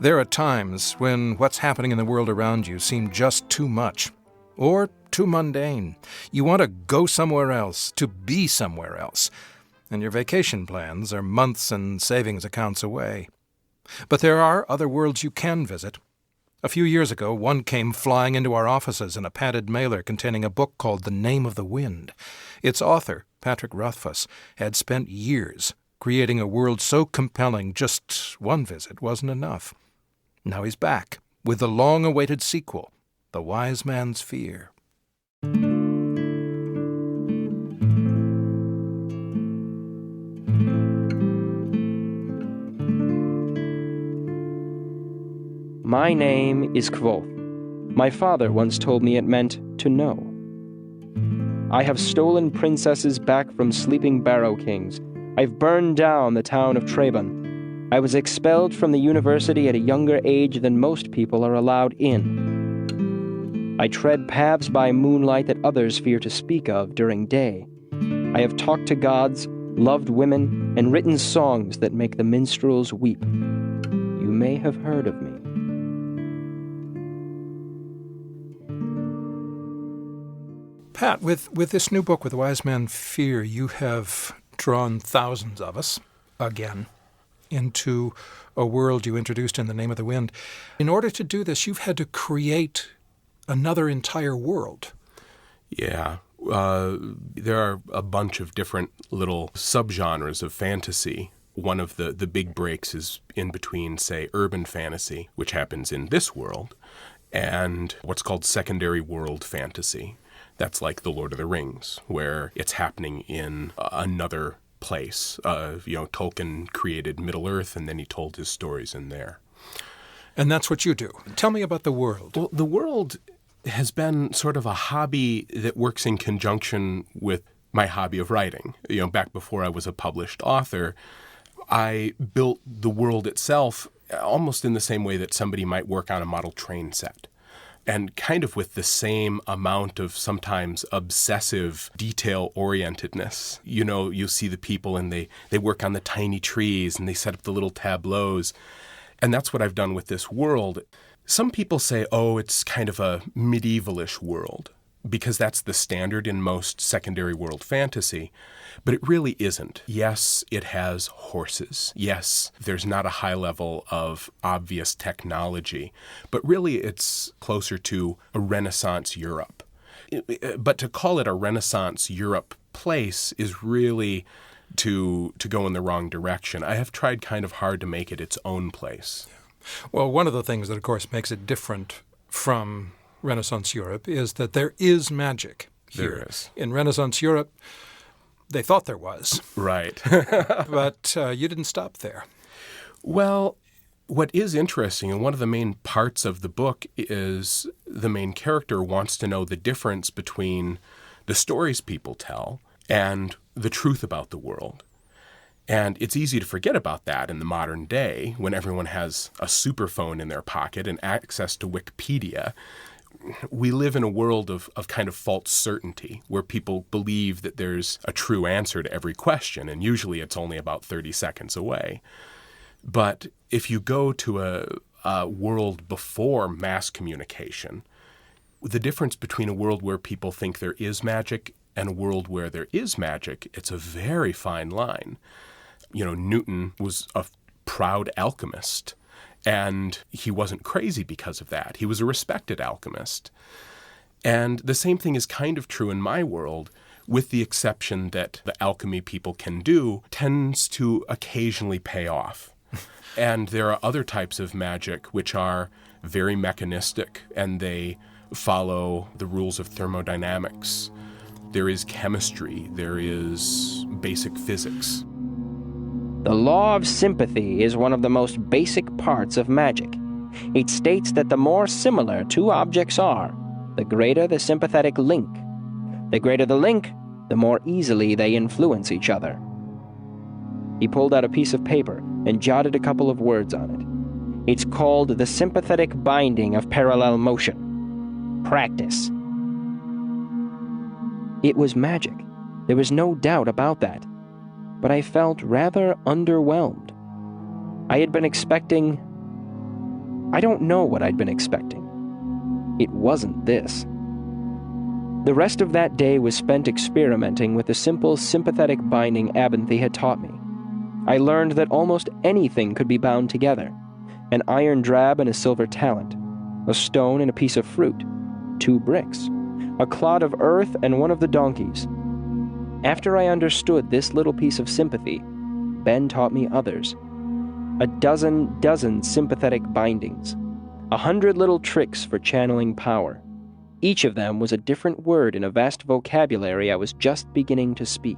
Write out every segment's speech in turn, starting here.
There are times when what's happening in the world around you seems just too much, or too mundane. You want to go somewhere else, to be somewhere else, and your vacation plans are months and savings accounts away. But there are other worlds you can visit. A few years ago, one came flying into our offices in a padded mailer containing a book called The Name of the Wind. Its author, Patrick Rothfuss, had spent years creating a world so compelling just one visit wasn't enough. Now he's back with the long-awaited sequel, The Wise Man's Fear. My name is Kvothe. My father once told me it meant to know. I have stolen princesses back from sleeping barrow kings. I've burned down the town of Treban. I was expelled from the university at a younger age than most people are allowed in. I tread paths by moonlight that others fear to speak of during day. I have talked to gods, loved women, and written songs that make the minstrels weep. You may have heard of me. Pat, with this new book, with The Wise Man's Fear, you have drawn thousands of us, again, into a world you introduced in The Name of the Wind. In order to do this, you've had to create another entire world. Yeah. There are a bunch of different little subgenres of fantasy. One of the big breaks is in between, say, urban fantasy, which happens in this world, and what's called secondary world fantasy. That's like The Lord of the Rings, where it's happening in another place. Tolkien created Middle-earth, and then he told his stories in there. And that's what you do. Tell me about the world. Well, the world has been sort of a hobby that works in conjunction with my hobby of writing. Back before I was a published author, I built the world itself almost in the same way that somebody might work on a model train set. And kind of with the same amount of sometimes obsessive detail-orientedness. You see the people and they work on the tiny trees and they set up the little tableaus. And that's what I've done with this world. Some people say, it's kind of a medievalish world, because that's the standard in most secondary world fantasy. But it really isn't. Yes, it has horses. Yes, there's not a high level of obvious technology. But really, it's closer to a Renaissance Europe. But to call it a Renaissance Europe place is really to go in the wrong direction. I have tried kind of hard to make it its own place. Well, one of the things that, of course, makes it different from Renaissance Europe is that there is magic here. There is. In Renaissance Europe, they thought there was. Right. But you didn't stop there. Well, what is interesting, and one of the main parts of the book, is the main character wants to know the difference between the stories people tell and the truth about the world. And it's easy to forget about that in the modern day when everyone has a superphone in their pocket and access to Wikipedia. We live in a world of kind of false certainty where people believe that there's a true answer to every question, and usually it's only about 30 seconds away. But if you go to a world before mass communication, the difference between a world where people think there is magic and a world where there is magic, it's a very fine line. Newton was a proud alchemist. And he wasn't crazy because of that. He was a respected alchemist. And the same thing is kind of true in my world, with the exception that the alchemy people can do tends to occasionally pay off. And there are other types of magic which are very mechanistic, and they follow the rules of thermodynamics. There is chemistry. There is basic physics. The law of sympathy is one of the most basic parts of magic. It states that the more similar two objects are, the greater the sympathetic link. The greater the link, the more easily they influence each other. He pulled out a piece of paper and jotted a couple of words on it. It's called the sympathetic binding of parallel motion. Practice. It was magic. There was no doubt about that. But I felt rather underwhelmed. I had been expecting I don't know what I'd been expecting. It wasn't this. The rest of that day was spent experimenting with the simple sympathetic binding Abinthy had taught me. I learned that almost anything could be bound together. An iron drab and a silver talent, a stone and a piece of fruit, 2 bricks, a clod of earth and one of the donkeys. After I understood this little piece of sympathy, Ben taught me others. A dozen sympathetic bindings, 100 little tricks for channeling power. Each of them was a different word in a vast vocabulary I was just beginning to speak.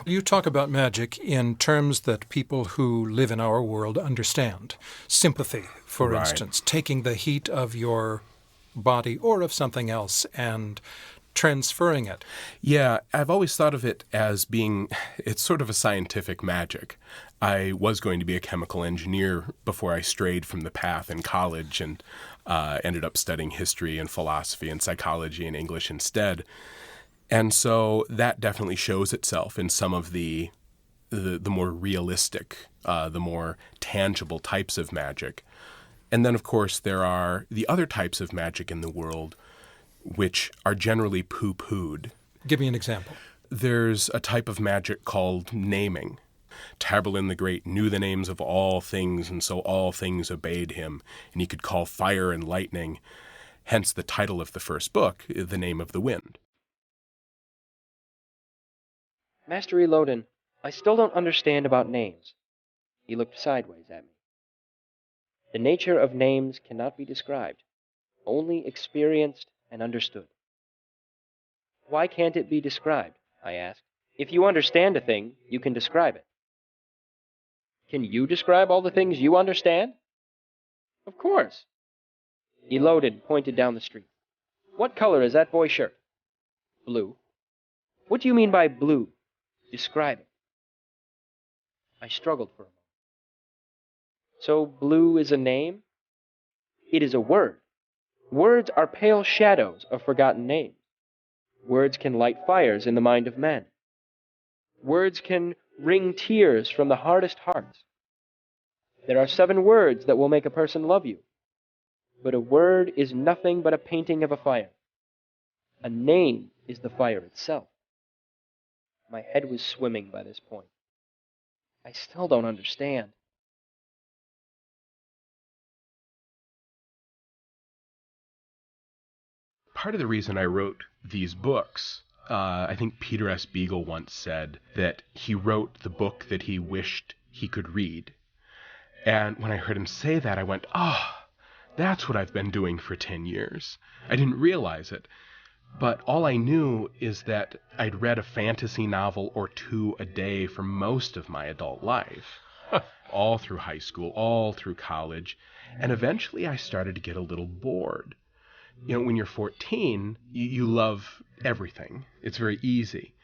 You talk about magic in terms that people who live in our world understand. Sympathy, for instance, taking the heat of your body or of something else and transferring it. Yeah, I've always thought of it as being, it's sort of a scientific magic. I was going to be a chemical engineer before I strayed from the path in college and ended up studying history and philosophy and psychology and English instead. And so that definitely shows itself in some of the more realistic, the more tangible types of magic. And then, of course, there are the other types of magic in the world which are generally poo-pooed. Give me an example. There's a type of magic called naming. Taborlin the Great knew the names of all things, and so all things obeyed him, and he could call fire and lightning, hence the title of the first book, The Name of the Wind. Master Elodin, I still don't understand about names. He looked sideways at me. The nature of names cannot be described, only experienced and understood. Why can't it be described? I asked. If you understand a thing, you can describe it. Can you describe all the things you understand? Of course. Elodin pointed down the street. What color is that boy's shirt? Blue. What do you mean by blue? Describe it. I struggled for a moment. So blue is a name? It is a word. Words are pale shadows of forgotten names. Words can light fires in the mind of men. Words can wring tears from the hardest hearts. There are 7 words that will make a person love you. But a word is nothing but a painting of a fire. A name is the fire itself. My head was swimming by this point. I still don't understand. Part of the reason I wrote these books, I think Peter S. Beagle once said that he wrote the book that he wished he could read. And when I heard him say that, I went, that's what I've been doing for 10 years. I didn't realize it. But all I knew is that I'd read a fantasy novel or 2 a day for most of my adult life, all through high school, all through college, and eventually I started to get a little bored. You know, when you're 14, you love everything. It's very easy.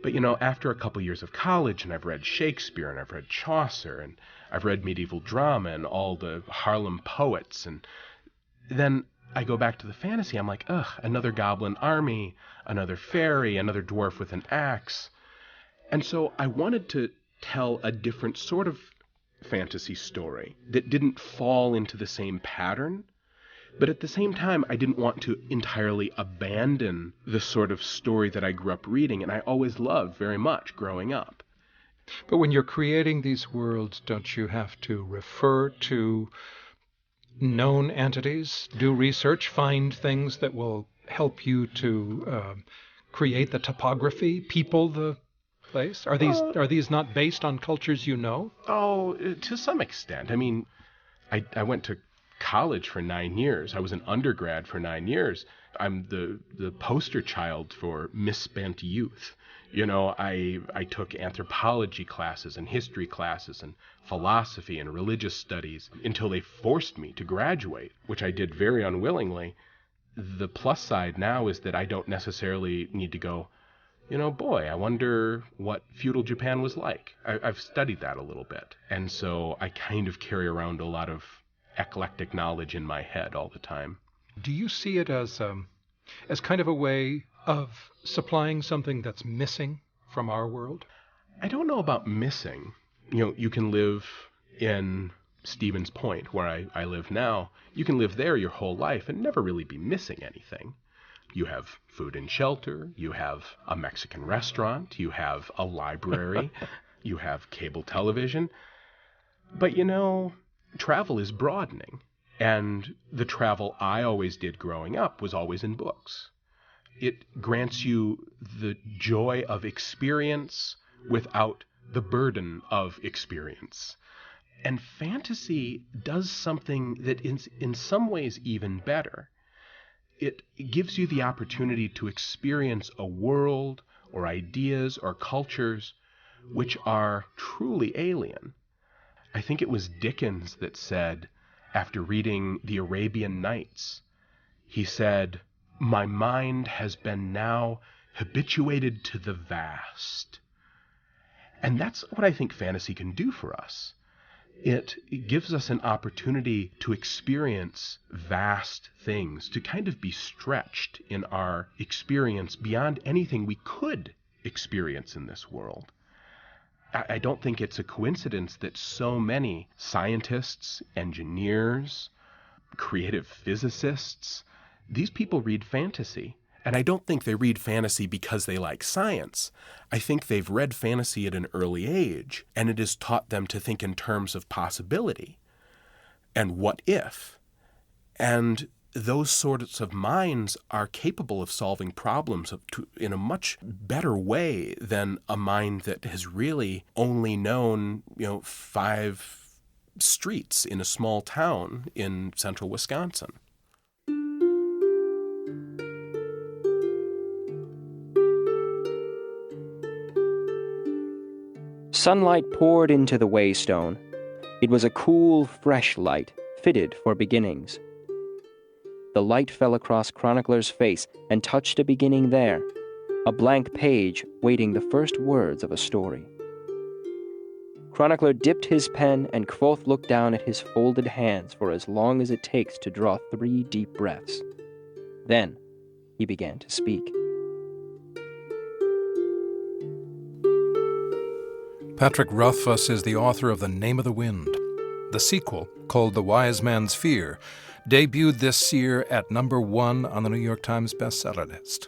But, after a couple years of college, and I've read Shakespeare, and I've read Chaucer, and I've read medieval drama, and all the Harlem poets, and then I go back to the fantasy. I'm like, another goblin army, another fairy, another dwarf with an axe. And so I wanted to tell a different sort of fantasy story that didn't fall into the same pattern. But at the same time, I didn't want to entirely abandon the sort of story that I grew up reading, and I always loved very much growing up. But when you're creating these worlds, don't you have to refer to known entities, do research, find things that will help you to create the topography, people the place? Are these not based on cultures you know? Oh, to some extent. I mean, I went to college for 9 years. I was an undergrad for 9 years. I'm the poster child for misspent youth. I took anthropology classes and history classes and philosophy and religious studies until they forced me to graduate, which I did very unwillingly. The plus side now is that I don't necessarily need to go, boy, I wonder what feudal Japan was like. I've studied that a little bit. And so I kind of carry around a lot of eclectic knowledge in my head all the time. Do you see it as kind of a way of supplying something that's missing from our world? I don't know about missing. You can live in Stevens Point, where I live now, you can live there your whole life and never really be missing anything. You have food and shelter, you have a Mexican restaurant, you have a library, you have cable television. But travel is broadening. And the travel I always did growing up was always in books. It grants you the joy of experience without the burden of experience. And fantasy does something that is in some ways even better. It gives you the opportunity to experience a world or ideas or cultures which are truly alien. I think it was Dickens that said, after reading The Arabian Nights, he said, "My mind has been now habituated to the vast." And that's what I think fantasy can do for us. It gives us an opportunity to experience vast things, to kind of be stretched in our experience beyond anything we could experience in this world. I don't think it's a coincidence that so many scientists, engineers, creative physicists, these people read fantasy. And I don't think they read fantasy because they like science. I think they've read fantasy at an early age, and it has taught them to think in terms of possibility and what if. And those sorts of minds are capable of solving problems in a much better way than a mind that has really only known, 5 streets in a small town in central Wisconsin. Sunlight poured into the Waystone. It was a cool, fresh light, fitted for beginnings. The light fell across Chronicler's face and touched a beginning there, a blank page waiting the first words of a story. Chronicler dipped his pen, and Kvothe looked down at his folded hands for as long as it takes to draw 3 deep breaths. Then he began to speak. Patrick Rothfuss is the author of The Name of the Wind. The sequel, called The Wise Man's Fear, debuted this year at number 1 on the New York Times bestseller list.